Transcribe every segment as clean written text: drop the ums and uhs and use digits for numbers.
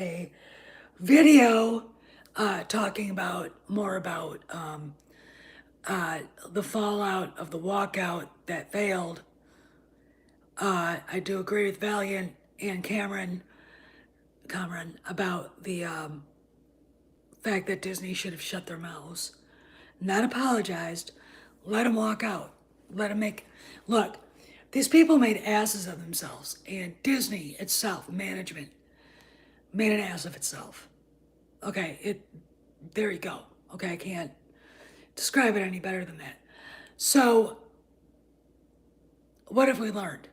a video talking about more about the fallout of the walkout that failed. I do agree with Valiant and Cameron about the fact that Disney should have shut their mouths, not apologized, let them walk out, let them make. Look, these people made asses of themselves, and Disney itself, management, made an ass of itself. Okay, there you go. Okay, I can't describe it any better than that. So, what have we learned?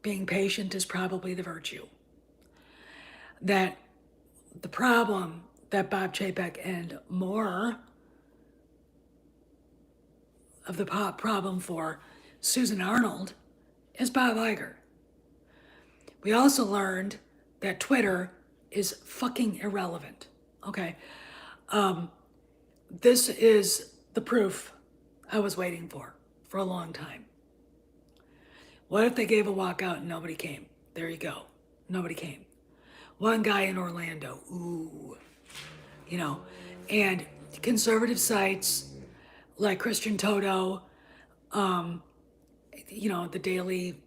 Being patient is probably the virtue. That the problem that Bob Chapek and more of the problem for Susan Arnold is Bob Iger. We also learned that Twitter is fucking irrelevant. Okay. This is the proof I was waiting for a long time. What if they gave a walkout and nobody came? There you go. Nobody came. One guy in Orlando. Ooh. And conservative sites like Christian Toto, the Daily,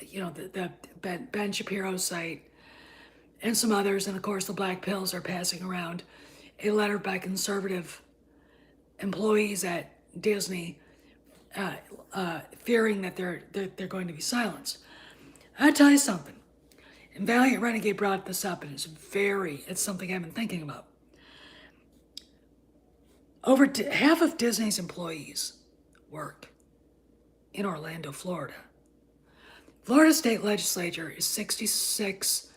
the Ben Shapiro site, and some others, and of course the Black Pills are passing around a letter by conservative employees at Disney, fearing that they're going to be silenced. I'll tell you something. And Valiant Renegade brought this up, and it's something I've been thinking about. Over half of Disney's employees work in Orlando, Florida. Florida state legislature is 66%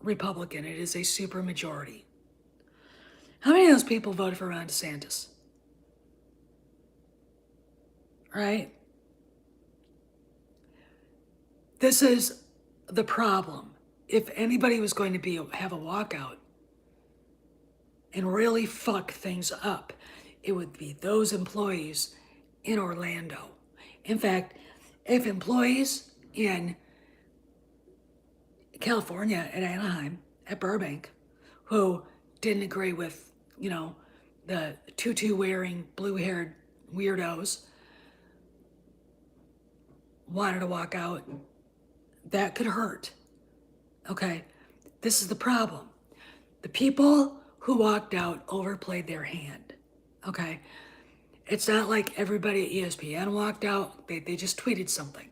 Republican. It is a supermajority. How many of those people voted for Ron DeSantis? Right? This is the problem. If anybody was going to have a walkout and really fuck things up, it would be those employees in Orlando. In fact, if employees in California, at Anaheim, at Burbank, who didn't agree with, the tutu-wearing, blue-haired weirdos, wanted to walk out, that could hurt. Okay? This is the problem. The people who walked out overplayed their hand. Okay? It's not like everybody at ESPN walked out. They just tweeted something.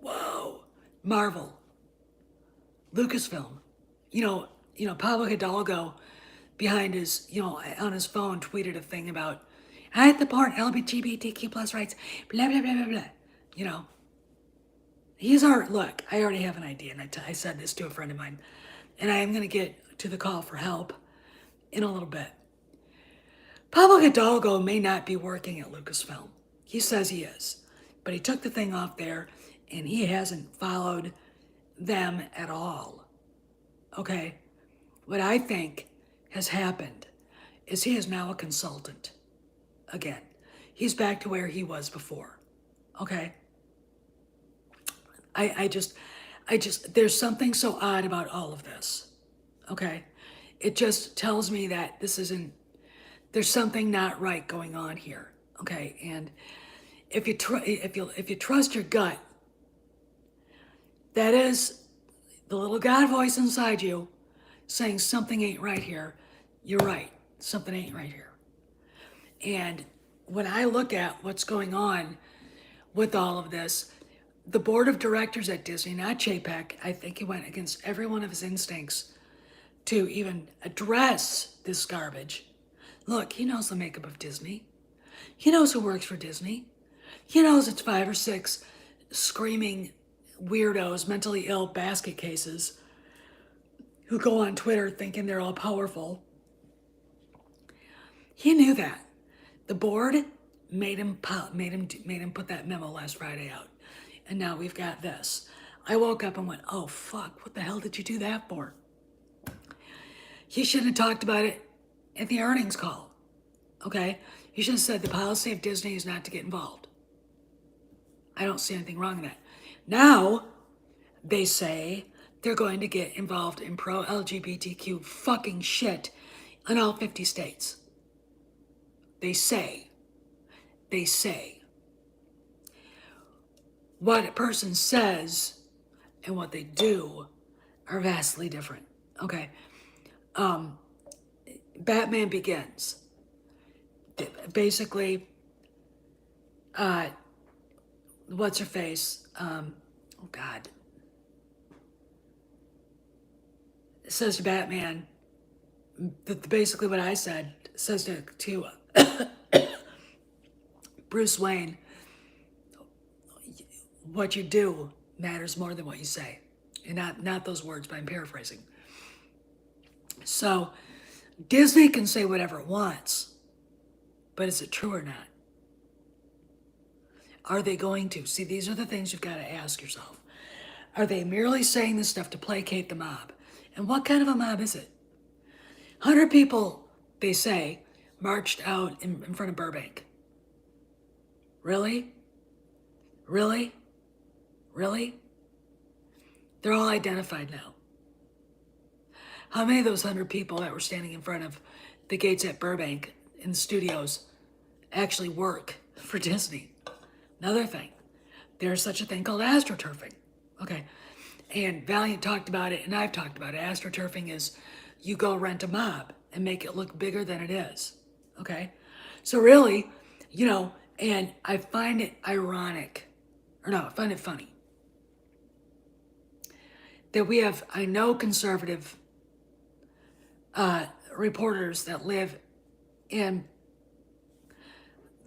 Whoa. Marvel. Lucasfilm. Pablo Hidalgo behind his, on his phone tweeted a thing about, I support LGBTQ plus rights, blah, blah, blah, blah, blah. Look, I already have an idea, and I said this to a friend of mine, and I am going to get to the call for help in a little bit. Pablo Hidalgo may not be working at Lucasfilm. He says he is, but he took the thing off there, and he hasn't followed them at all. Okay? What I think has happened is he is now a consultant again. He's back to where he was before. Okay? I just, there's something so odd about all of this. Okay? It just tells me that there's something not right going on here. Okay? And if you trust your gut, that is the little God voice inside you saying something ain't right here. You're right. Something ain't right here. And when I look at what's going on with all of this, the board of directors at Disney, not Chapek, I think he went against every one of his instincts to even address this garbage. Look, he knows the makeup of Disney. He knows who works for Disney. He knows it's 5 or 6 screaming weirdos, mentally ill basket cases who go on Twitter thinking they're all powerful. He knew that. The board made him put that memo last Friday out. And now we've got this. I woke up and went, oh fuck, what the hell did you do that for? He should have talked about it at the earnings call. Okay? He should have said the policy of Disney is not to get involved. I don't see anything wrong in that. Now, they say they're going to get involved in pro-LGBTQ fucking shit in all 50 states. They say. What a person says and what they do are vastly different. Okay. Batman Begins. Basically, what's her face? Oh God. It says to Batman, basically what I said, says to Bruce Wayne, what you do matters more than what you say. And not those words, but I'm paraphrasing. So Disney can say whatever it wants, but is it true or not? Are they going to? See, these are the things you've got to ask yourself. Are they merely saying this stuff to placate the mob? And what kind of a mob is it? 100 people, they say, marched out in front of Burbank. Really? Really? Really? They're all identified now. How many of those 100 people that were standing in front of the gates at Burbank in the studios actually work for Disney? Another thing, there's such a thing called astroturfing. Okay, and Valiant talked about it, and I've talked about it. Astroturfing is you go rent a mob and make it look bigger than it is. Okay, so really, and I find it ironic, I find it funny that I know conservative reporters that live in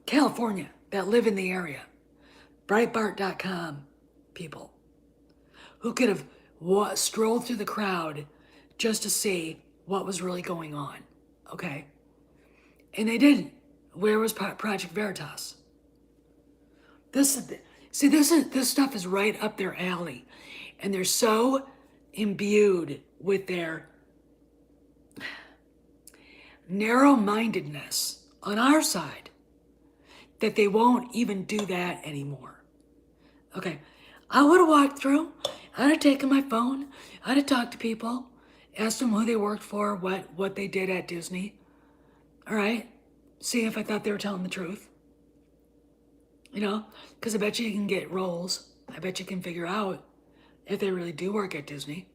California, that live in the area, Breitbart.com people, who could have strolled through the crowd just to see what was really going on, okay? And they didn't. Where was Project Veritas? This stuff is right up their alley, and they're so imbued with their narrow-mindedness on our side that they won't even do that anymore. Okay, I would have walked through, I'd have taken my phone, I'd have talked to people, asked them who they worked for, what they did at Disney, all right? See if I thought they were telling the truth. Because I bet you can get roles. I bet you can figure out if they really do work at Disney.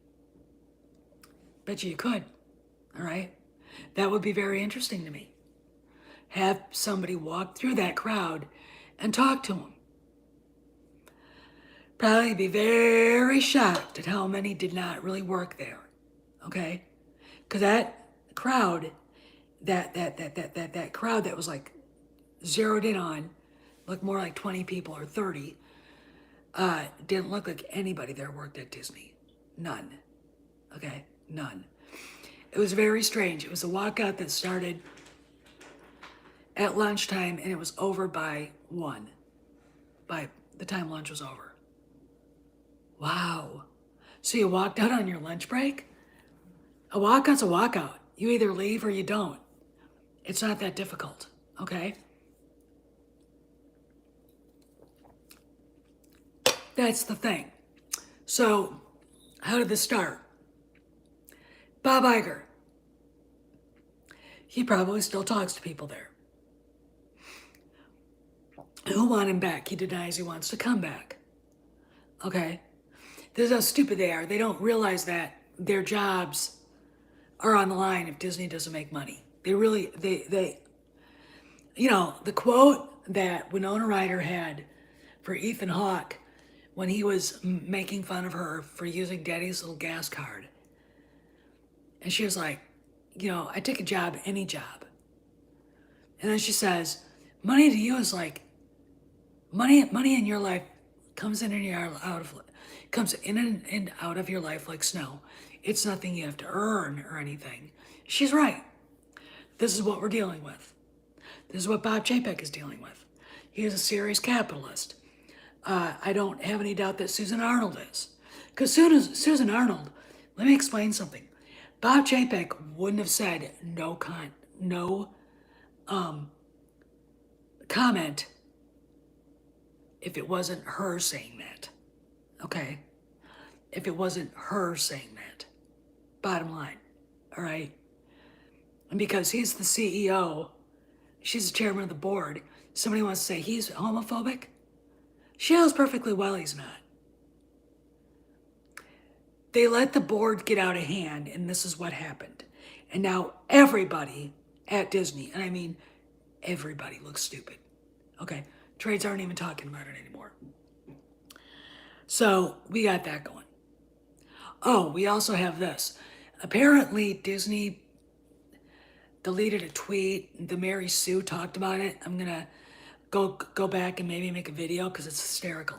Bet you could, all right? That would be very interesting to me. Have somebody walk through that crowd and talk to them. Probably be very shocked at how many did not really work there, okay? Because that crowd, that crowd that was like zeroed in on, looked more like 20 people or 30, didn't look like anybody there worked at Disney. None, okay? None. It was very strange. It was a walkout that started at lunchtime and it was over by 1, by the time lunch was over. Wow. So you walked out on your lunch break? A walkout's a walkout. You either leave or you don't. It's not that difficult, okay? That's the thing. So, how did this start? Bob Iger. He probably still talks to people there who want him back. He denies he wants to come back. Okay? This is how stupid they are. They don't realize that their jobs are on the line if Disney doesn't make money. The quote that Winona Ryder had for Ethan Hawke when he was making fun of her for using Daddy's little gas card. And she was like, I take a job, any job. And then she says, money to you is like, money in your life comes in and out of your life like snow. It's nothing you have to earn or anything. She's right. This is what we're dealing with. This is what Bob Chapek is dealing with. He is a serious capitalist. I don't have any doubt that Susan Arnold is. Because Susan Arnold, let me explain something. Bob Chapek wouldn't have said no comment if it wasn't her saying that. okay, if it wasn't her saying that. Bottom line, all right? And because he's the CEO, she's the chairman of the board, somebody wants to say he's homophobic? She knows perfectly well he's not. They let the board get out of hand, and this is what happened. And now everybody at Disney, and I mean everybody, looks stupid. Okay, trades aren't even talking about it anymore. So we got that going. Oh, we also have this. Apparently, Disney deleted a tweet. The Mary Sue talked about it. I'm gonna go back and maybe make a video because it's hysterical.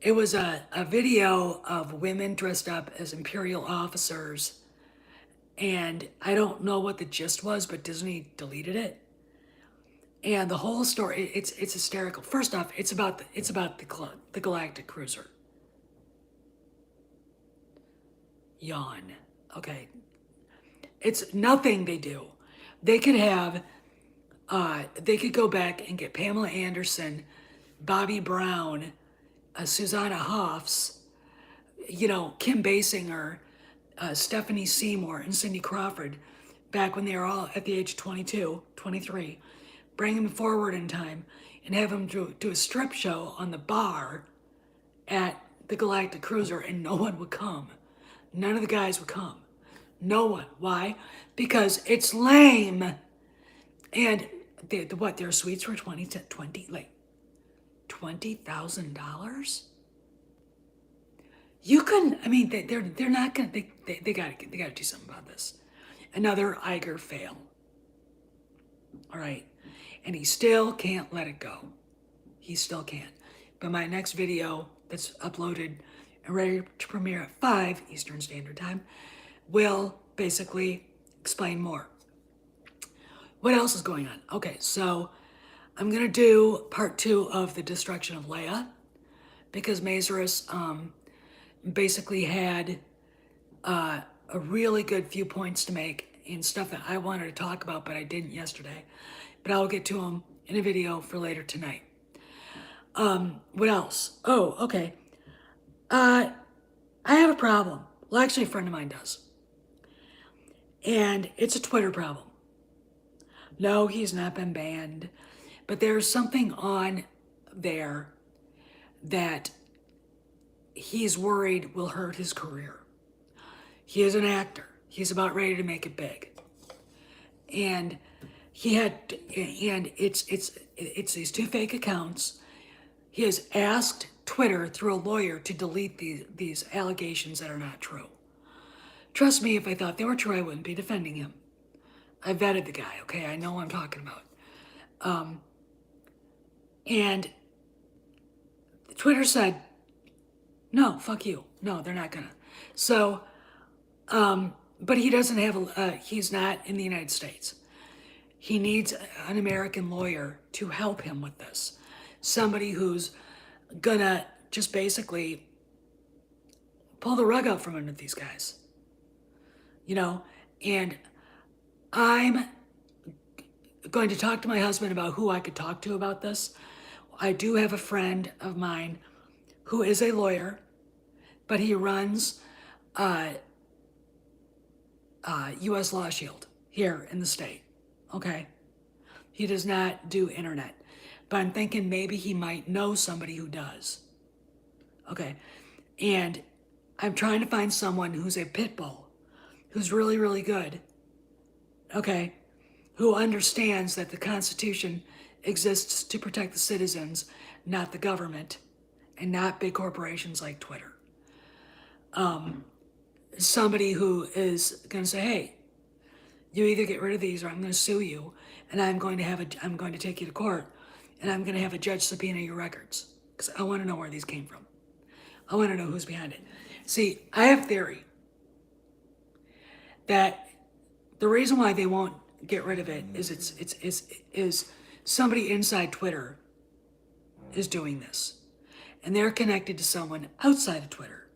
It was a video of women dressed up as imperial officers, and I don't know what the gist was, but Disney deleted it. And the whole story, it's hysterical. First off, it's about the Galactic Cruiser. Yawn. Okay. It's nothing they do. They could have, they could go back and get Pamela Anderson, Bobby Brown, Susanna Hoffs, Kim Basinger, Stephanie Seymour, and Cindy Crawford, back when they were all at the age of 22, 23, bring them forward in time and have them do a strip show on the bar at the Galactic Cruiser, and no one would come. None of the guys would come. No one. Why? Because it's lame. And their suites were $20,000? You couldn't, I mean, they're not gonna, they gotta do something about this. Another Iger fail. All right. And he still can't let it go. He still can't. But my next video that's uploaded and ready to premiere at 5 Eastern Standard Time will basically explain more. What else is going on? Okay, so I'm going to do part 2 of the destruction of Leia, because Mazuris basically had a really good few points to make and stuff that I wanted to talk about, but I didn't yesterday. But I'll get to them in a video for later tonight. What else? Oh, okay. I have a problem. Well, actually, a friend of mine does. And it's a Twitter problem. No, he's not been banned. But there's something on there that he's worried will hurt his career. He is an actor. He's about ready to make it big. And it's these 2 fake accounts. He has asked Twitter through a lawyer to delete these allegations that are not true. Trust me, if I thought they were true, I wouldn't be defending him. I vetted the guy, okay? I know what I'm talking about. And Twitter said, no, fuck you. No, they're not gonna. So, but he doesn't have, he's not in the United States. He needs an American lawyer to help him with this. Somebody who's gonna just basically pull the rug out from under these guys. And I'm going to talk to my husband about who I could talk to about this. I do have a friend of mine who is a lawyer, but he runs U.S. Law Shield here in the state, okay? He does not do internet, but I'm thinking maybe he might know somebody who does, okay? And I'm trying to find someone who's a pit bull, who's really, really good, okay, who understands that the Constitution exists to protect the citizens, not the government, and not big corporations like Twitter. Somebody who is going to say, hey, you either get rid of these or I'm going to sue you, and I'm going to take you to court, and I'm going to have a judge subpoena your records, because I want to know where these came from. I want to know who's behind it. See, I have theory that the reason why they won't get rid of it is somebody inside Twitter is doing this, and they're connected to someone outside of Twitter.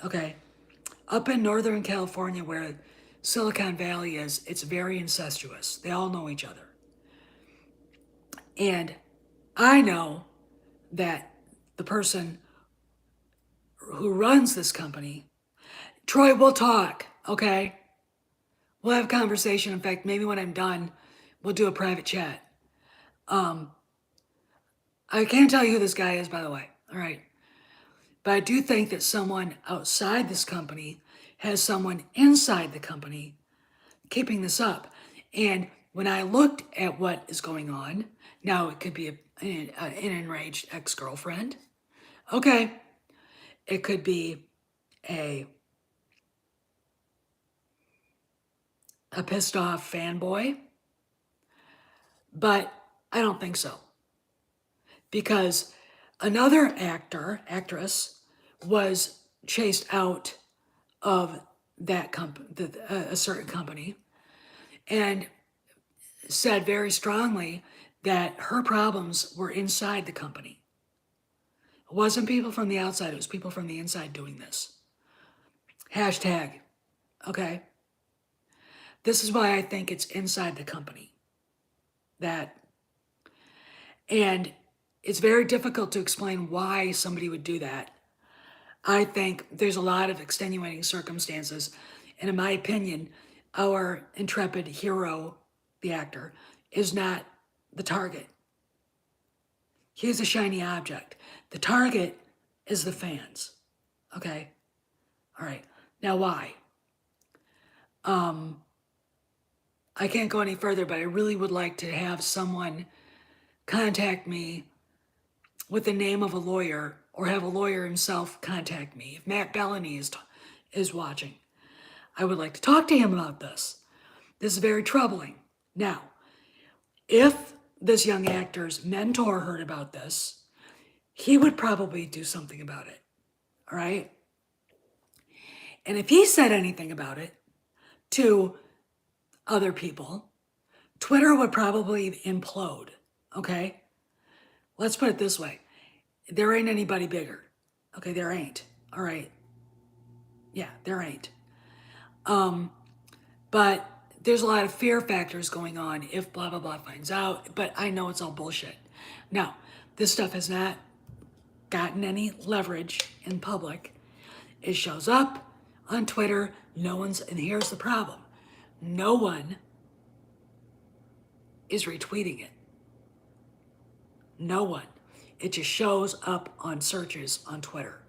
Okay, up in Northern California where Silicon Valley is, it's very incestuous. They all know each other. And I know that the person who runs this company. Troy, we'll talk, okay? We'll have a conversation. In fact, maybe when I'm done, we'll do a private chat. I can't tell you who this guy is, by the way, all right? But I do think that someone outside this company has someone inside the company keeping this up. And when I looked at what is going on, now it could be an enraged ex-girlfriend. Okay. It could be a pissed off fanboy. But I don't think so. Because another actress, was chased out of that a certain company, and said very strongly that her problems were inside the company. It wasn't people from the outside, it was people from the inside doing this. Hashtag, okay? This is why I think it's inside the company. And it's very difficult to explain why somebody would do that. I think there's a lot of extenuating circumstances. And in my opinion, our intrepid hero, the actor, is not the target. He's a shiny object. The target is the fans. Okay? All right. Now, why? I can't go any further, but I really would like to have someone contact me with the name of a lawyer, or have a lawyer himself contact me. If Matt Bellany is watching, I would like to talk to him about this. This is very troubling. Now, if this young actor's mentor heard about this, he would probably do something about it. All right? And if he said anything about it to other people, Twitter would probably implode. Okay? Let's put it this way. There ain't anybody bigger. Okay, there ain't. All right. Yeah, there ain't. But there's a lot of fear factors going on if blah, blah, blah finds out. But I know it's all bullshit. Now, this stuff has not gotten any leverage in public. It shows up on Twitter. And here's the problem. No one is retweeting it. No one. It just shows up on searches on Twitter.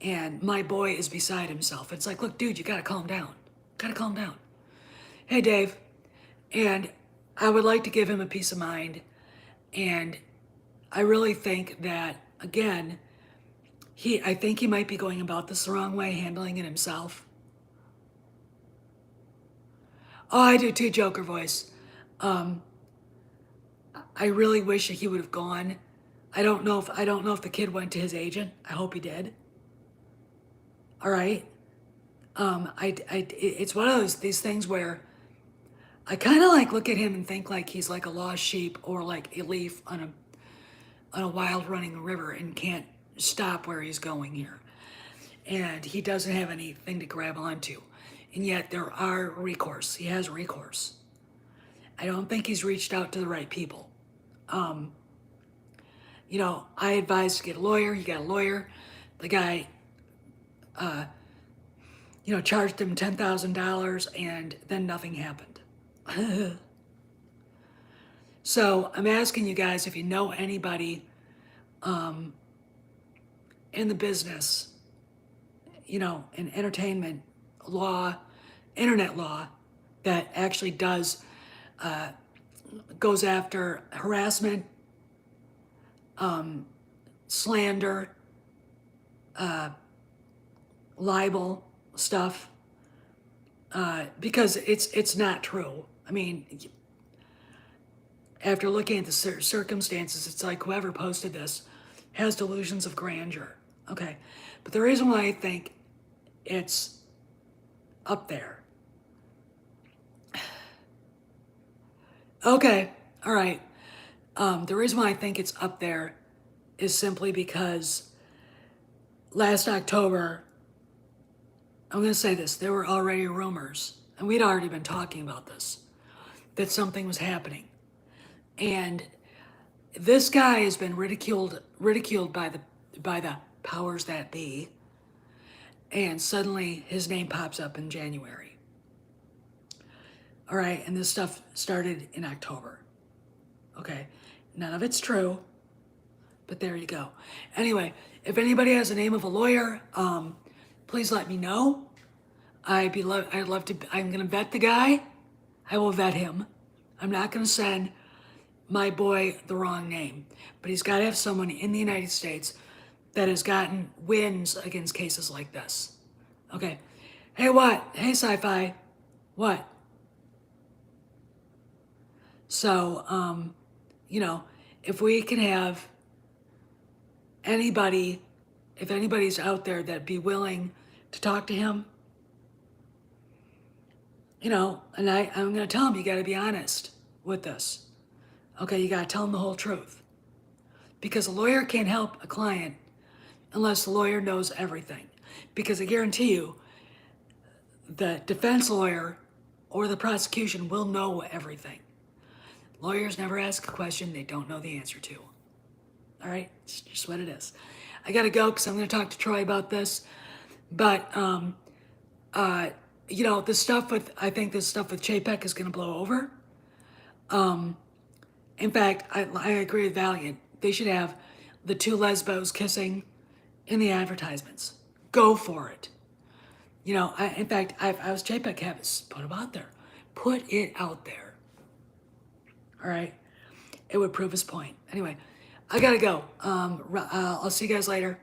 And my boy is beside himself. It's like, look, dude, you gotta calm down. Gotta calm down. Hey, Dave. And I would like to give him a peace of mind. And I really think that, again, I think he might be going about this the wrong way, handling it himself. Oh, I do too, Joker voice. I really wish that he would have gone. I don't know if the kid went to his agent. I hope he did. All right. It's one of these things where I kind of like look at him and think like he's like a lost sheep, or like a leaf on a wild running river and can't stop where he's going here. And he doesn't have anything to grab onto. And yet there are recourse. He has recourse. I don't think he's reached out to the right people. I advised to get a lawyer. He got a lawyer. The guy, charged him $10,000, and then nothing happened. So I'm asking you guys if you know anybody in the business, in entertainment law, internet law, that actually goes after harassment, slander, libel stuff, because it's not true. I mean, after looking at the circumstances, it's like whoever posted this has delusions of grandeur. Okay, but the reason why I think it's up there. Okay, all right. The reason why I think it's up there is simply because last October, I'm going to say this, there were already rumors, and we'd already been talking about this, that something was happening. And this guy has been ridiculed by the powers that be, and suddenly his name pops up in January. All right, and this stuff started in October. Okay, none of it's true, but there you go. Anyway, if anybody has the name of a lawyer, please let me know. I'd love to. I'm gonna vet the guy. I will vet him. I'm not gonna send my boy the wrong name, but he's got to have someone in the United States that has gotten wins against cases like this. Okay. Hey, what? Hey, sci-fi. What? So, you know, if we can have anybody, if anybody's out there that'd be willing to talk to him, you know, and I'm going to tell him, you got to be honest with this. Okay, you got to tell him the whole truth. Because a lawyer can't help a client unless the lawyer knows everything. Because I guarantee you, the defense lawyer or the prosecution will know everything. Lawyers never ask a question they don't know the answer to. All right, it's just what it is. I gotta go because I'm gonna talk to Troy about this. But you know, I think this stuff with Chapek is gonna blow over. In fact, I agree with Valiant. They should have the two lesbos kissing in the advertisements. Go for it. You know, in fact, I was Chapek, have it put them out there. Put it out there. All right, it would prove his point. Anyway, I gotta go. I'll see you guys later.